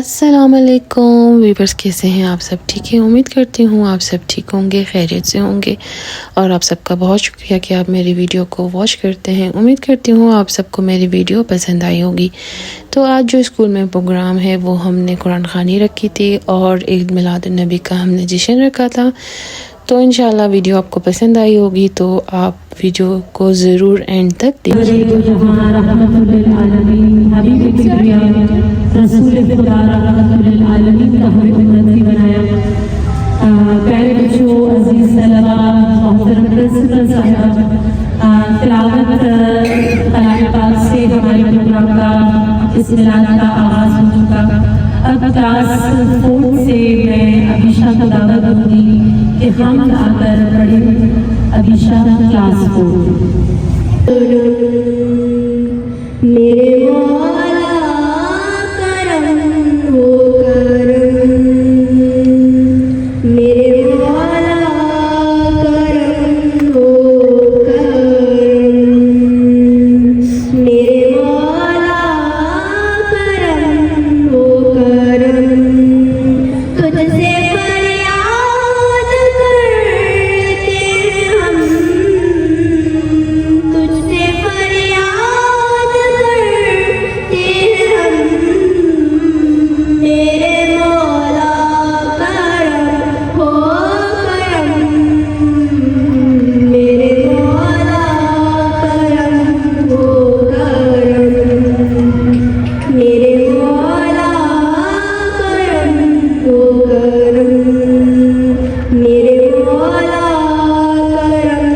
अस्सलामुअलैकुम वीवर्स, कैसे हैं आप सब? ठीक है, उम्मीद करती हूँ आप सब ठीक होंगे, खैरियत से होंगे। और आप सबका बहुत शुक्रिया कि आप मेरी वीडियो को वॉच करते हैं। उम्मीद करती हूँ आप सबको मेरी वीडियो पसंद आई होगी। तो आज जो स्कूल में प्रोग्राम है वो हमने कुरान खानी रखी थी और ईद मिलाद नबी का हमने जश्न रखा था। तो इंशाल्लाह वीडियो आपको पसंद आई होगी, तो आप वीडियो को ज़रूर एंड तक देखिएगा। इस मिलाद का आगाज हो चुका। अब क्लास 4 से मैं अभिषा को दावत दूंगी कि हम आकर पढ़े। अभिषा क्लास 4। मेरे मौला करम हो करम, मेरे मौला करम हो करम, मेरे मौला करम हो करम। तुझसे फरियाद करते हम, तुझसे फरियाद करते हम, मेरे मौला करम हो करम, मेरे मौला करम हो करम, मेरे मौला करम हो करम, मेरे मौला करम।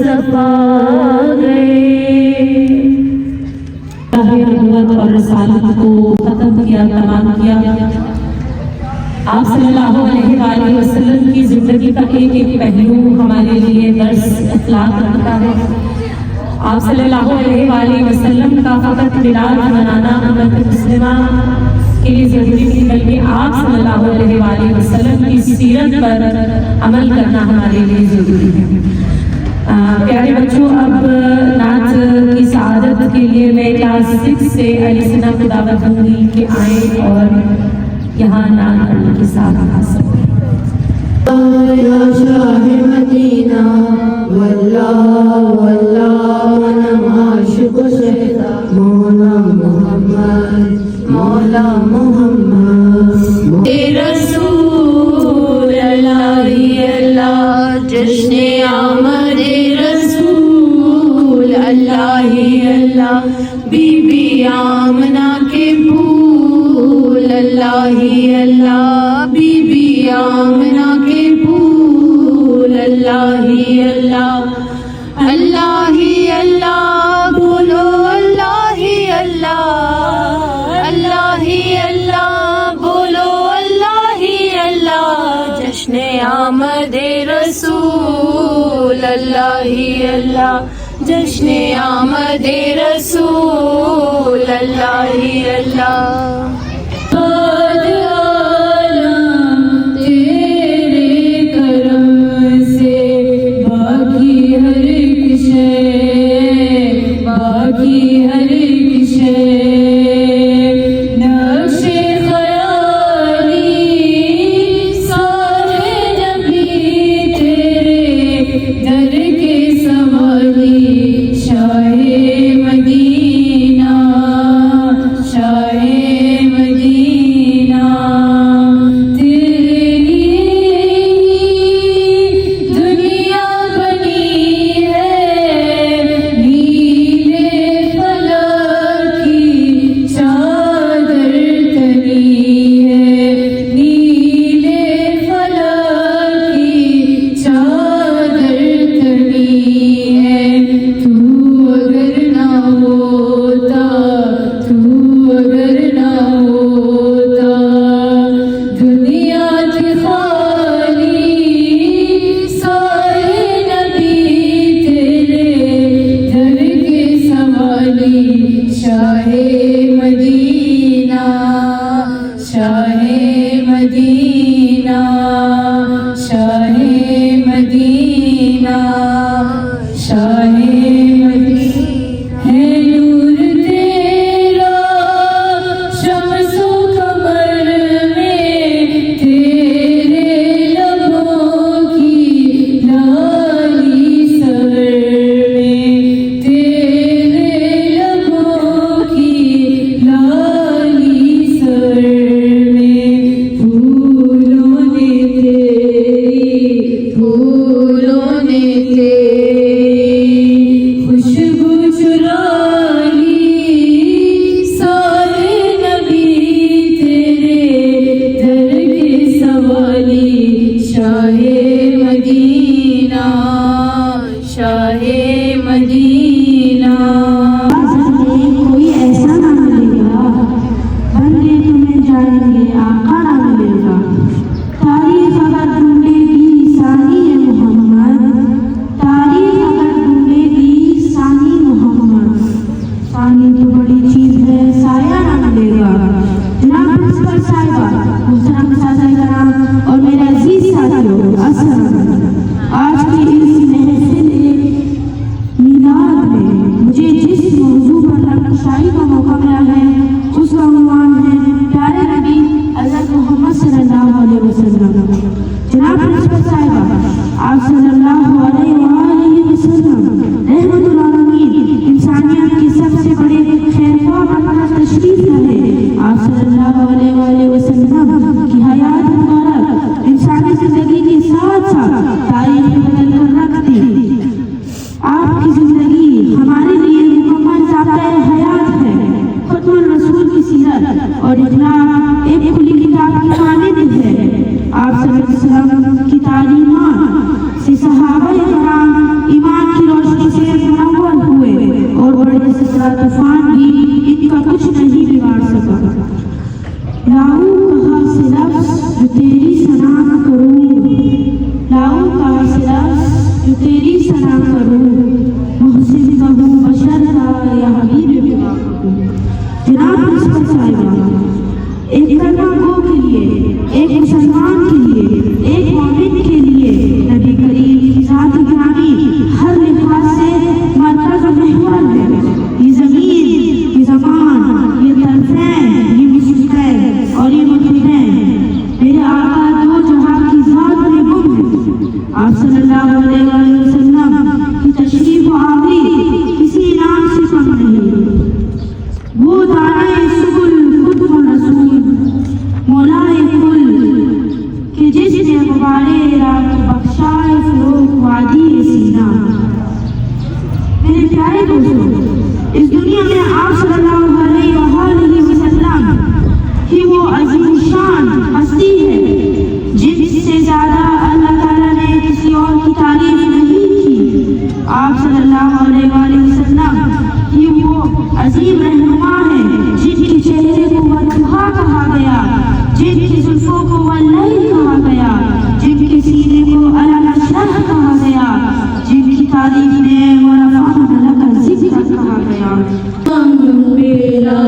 तरफ आ गए। नबूवत और रसालत को खत्म किया, तमाम किया। आप सल्लल्लाहु अलैहि वसल्लम की जिंदगी का एक एक पहलू हमारे लिए दर्स इखलाक रखता है। आप सल्लल्लाहु अलैहि वसल्लम का फकत मिलाद मनाना उम्मत मुस्लिमा के लिए जरूरी नहीं, बल्कि आप सल्लल्लाहु अलैहि वसल्लम की सीरत पर अमल करना हमारे लिए जरूरी है। प्यारे बच्चों, अब नात की सआदत के लिए मैं क्लास 6 से अलीसना को दावत दूंगी कि आए और यहाँ नात पढ़ने के साथ हासिल मदीना वल्लाह वल्लाह मनम आशिक शहदा मौला मोहम्मद मौला मोहम्मद रसूल अल्लाह अल्लाह जश्न आमद रसूल अल्लाह अल्लाह बीबी आमना के फूल अल्लाह अल्लाह बीबी आमना के फूल अल्लाह अल्लाह अल्लाह अल्लाह बोलो अल्लाह अल्लाह अल्लाह अल्लाह बोलो अल्लाह अल्लाह जश्न आमद रसूल अल्लाह अल्लाह जश्न आमद रसूल अल्लाह अल्लाह। आज की इस महफिल मिलाद में मुझे बाढ़ जैसा तूफान भी इनका कुछ नहीं बिगाड़ सका। लाऊं कहाँ से लफ्ज़ जो तेरी सना करूं, लाऊं कहाँ से लफ्ज़ जो तेरी सना करूं, मुहसिन कहूं बशर का या हबीब बिना कहूं। जनाब प्रिंसिपल साहिबा, एक कलमा गो के लिए, एक मुसलमान के लिए, एक मोमिन के लिए नबी करीम की ज़ात गिरामी हर लिहाज से मरकज़ और महवर है। ये ज़मीन, ये ज़बान, ये तरफ़ैन, ये मुस्कुराए और ये मुस्कुराए मेरे आका दो जहां की ज़ात में गुम है। आप सल्लल्लाहु अलैहि वसल्लम की तशरीफ़ आवी किसी नाम से कम नहीं। वो दाने सुबुल खुद व रसूल मौलाए कुल कि जिसने गुबारे रात बख्शाए फ़रोग़ वादी सीना। मेरे प्यारे दोस्तों, इस दुनिया में आप सल्लल्लाहु अलैहि वसल्लम की वो अज़ीम शान हस्ती है जिससे ज़्यादा अल्लाह ताला ने किसी और की तारीफ नहीं की। आप सल्लल्लाहु अलैहि वसल्लम की वो अजीम रहनुमा है जिनके चेहरे को वजहा कहा गया, जिनकी जुल्फों को वल्लैल कहा गया, जिनके सीने को अलम अशरह कहा गया, जिनकी तारीफ में वरफ़अना लका ज़िक्र कहा गया। मेरा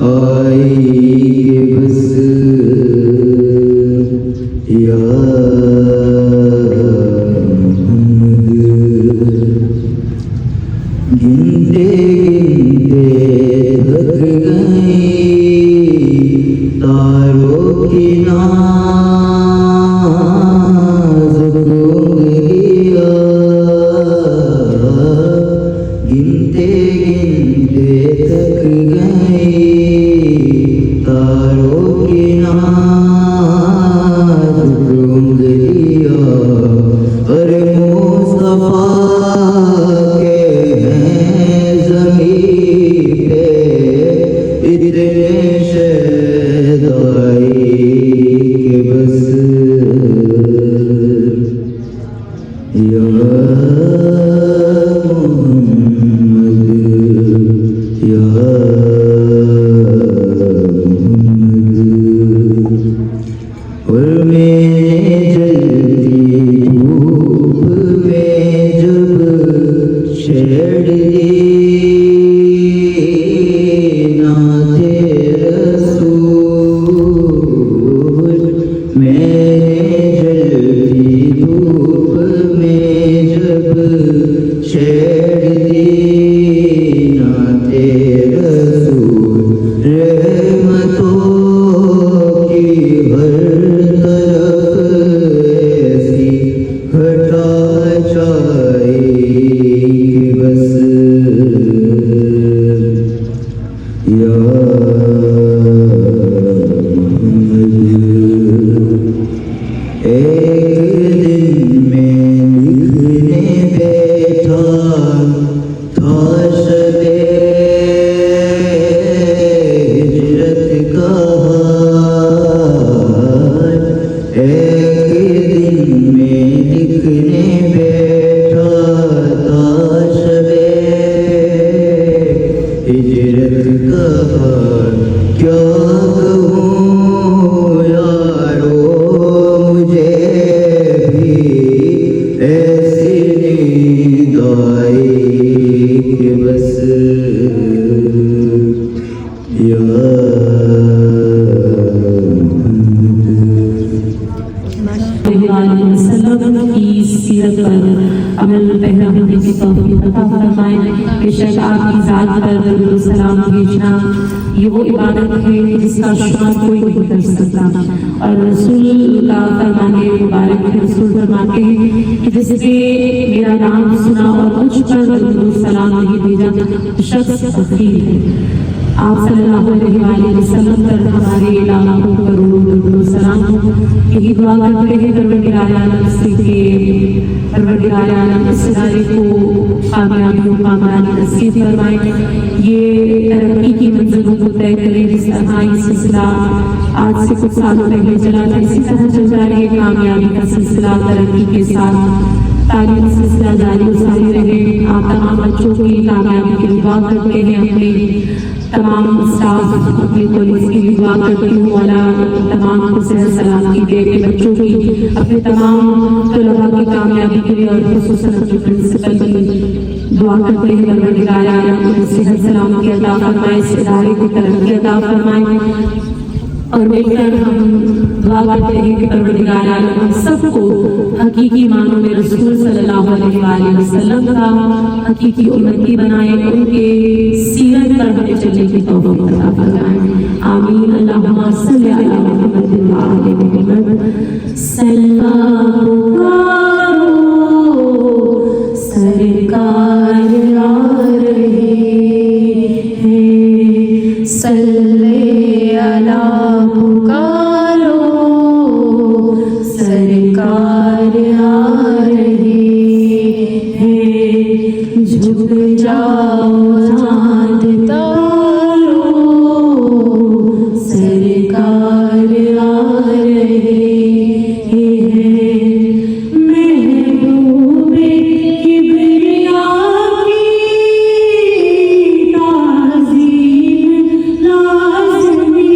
आएगी बस या गिनते गिनते थक गई तारों की नाज़ुक उंगलियां गिनते गिनते थक गई तारों की नाज़ुक उंगलियां अरे मुस्तफा के हैं ज़मीन पे इतने शहदाई के बस या मोहम्मद या मोहम्मद और मैंने जलती धूप में जब छेड़ दी नाते रसूल मैंने जलती धूप में जब छेड़ दी नाते रसूल रहमतों की हर तरफ ऐसी घटा जाएगी बस या मोहम्मद एक दिन में लिखने बैठा था शबे हिजरत का हाल एक दिन में लिखने बैठा था शबे हिजरत का हाल क्या कहूँ यारो मुझे भी ऐसी नींद आई कि बस या वसल्लम की सीरत पर अमल पैदा होने की तौफीक अता फरमाए। बेशक आपकी ज़ात पर दरूद व सलाम भेजना ये वो इबादत है जिसका शुमार कोई नहीं कर सकता। और रसूल का फरमाने मुबारक है, रसूल फरमाते हैं कि जिसने मेरा नाम सुना और मुझ पर दरूद व सलाम नहीं भेजा तो शख्स फकीर है। आप सल्लल्लाहु अलैहि वसल्लम पर हमारे लाखों करोड़ों दरूद व सलाम हो। यही दुआ करते हैं परवरदिगार आलम से कि परवरदिगार आलम इस इदारे को कामयाबी व कामरानी नसीब फरमाए, ये तरक्की की मंजिलों को तय करे। जिस तरह ये सिलसिला आज से कुछ सालों पहले चला था इसी तरह चल जाए कामयाबी का सिलसिला तरक्की के साथ तालीमी सिलसिला जारी व सारी रहे। आप तमाम बच्चों की कामयाबी के लिए दुआ करते हैं, अपने तमाम स्टाफ अपने कॉलेज की भी दुआ करती हूँ। मौला तमाम को सेहत सलामती दे के बच्चों की अपने तमाम तलबा की कामयाबी के लिए और खुसूसन अपने प्रिंसिपल की दुआ करते हैं परवरदिगार आलम उन्हें सेहत सलामती अता फरमाए, इस इदारे को तरक्की अता फरमाए। और मिलकर हम दुआ करते हैं कि परवरदिगार आलम हम सबको हकीकी मानों में रसूल सल्लल्लाहु अलैहि वसल्लम का हकीकी उम्मती बनाए, उनके सीरत पर हमें चलने की तौफीक अता फरमाए। आमीन। अल्लाहुम्मा सल्लि अला मुहम्मद व आलि मुहम्मद। सल्लल्लाहु सरकार आ रहे हैं, सल्ले अला पुकारो सरकार आ रहे हैं। झुक जाओ चांद तारो सरकार आ रहे हैं। महबूबे किबरिया की ताज़ीम लाज़मी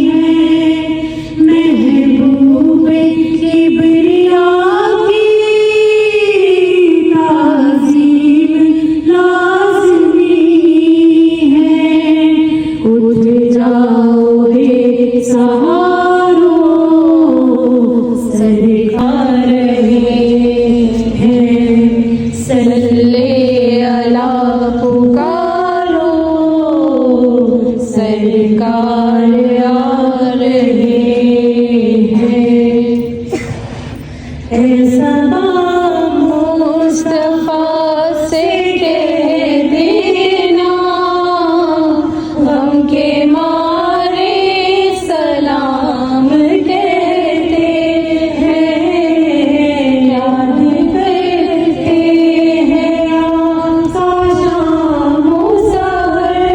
है। बेसहारों सरकार हैं, सल्ले अला पुकारो सरकार आ रहे हैं। ऐसा मुस्तफा से कह देना, गम के मारे सलाम कहते हैं, याद करते हैं आका शामो सहर,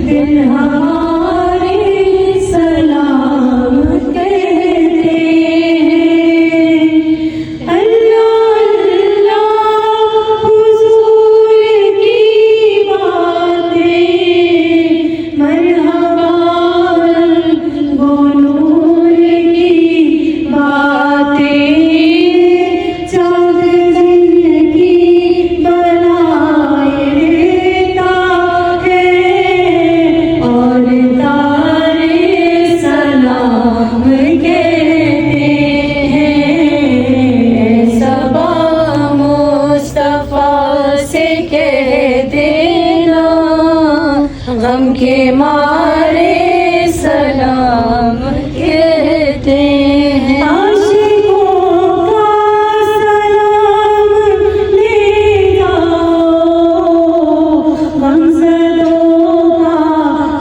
दिल हमारे सलाम कहते हैं। अल्लाह अल्लाह हुजूर की बातें, मरहबा वो नूर की बातें, चाँद जिंदगी बनाए देता है, और तारे सलाम कहते हैं। सबा मुस्तफा से कह देना, गम के मारे सलाम कहते हैं। आशिकों का सलाम ले जाओ, गमज़दों का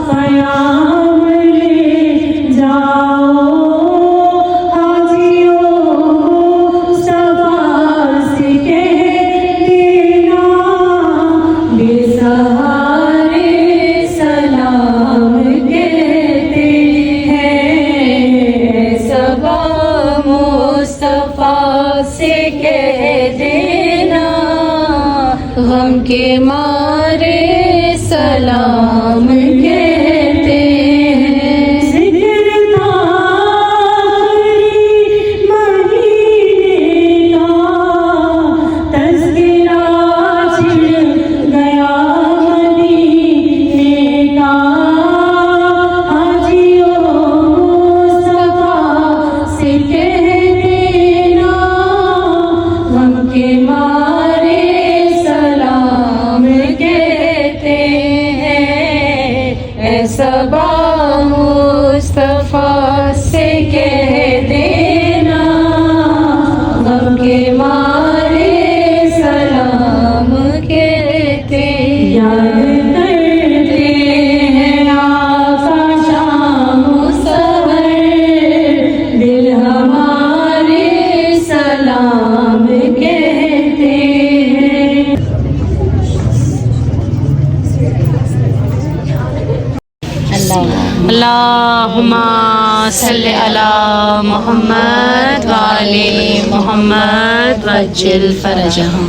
क़याम ले जाओ, हाजियों मुस्तफा से कह देना, बेसहारे सलाम कहते हैं। सबा मुस्तफा से कह देना, गम के मारे सलाम कहते हैं। ज़िक्र आखिरी महीने का, तज़किरा छिड़ गया मदीने का, हाजियों मुस्तफा से कह देना, गम के मारे सलाम कहते हैं। सबा मुस्तफा से कह देना, गम के मारे सलाम कहते हैं। याद करते हैं आका शामो सहर, दिल हमारे सलाम कहते हैं। अल्लाहुम्मा सल्लि अला मुहम्मद व आले मुहम्मद वज्जिल फरजहम।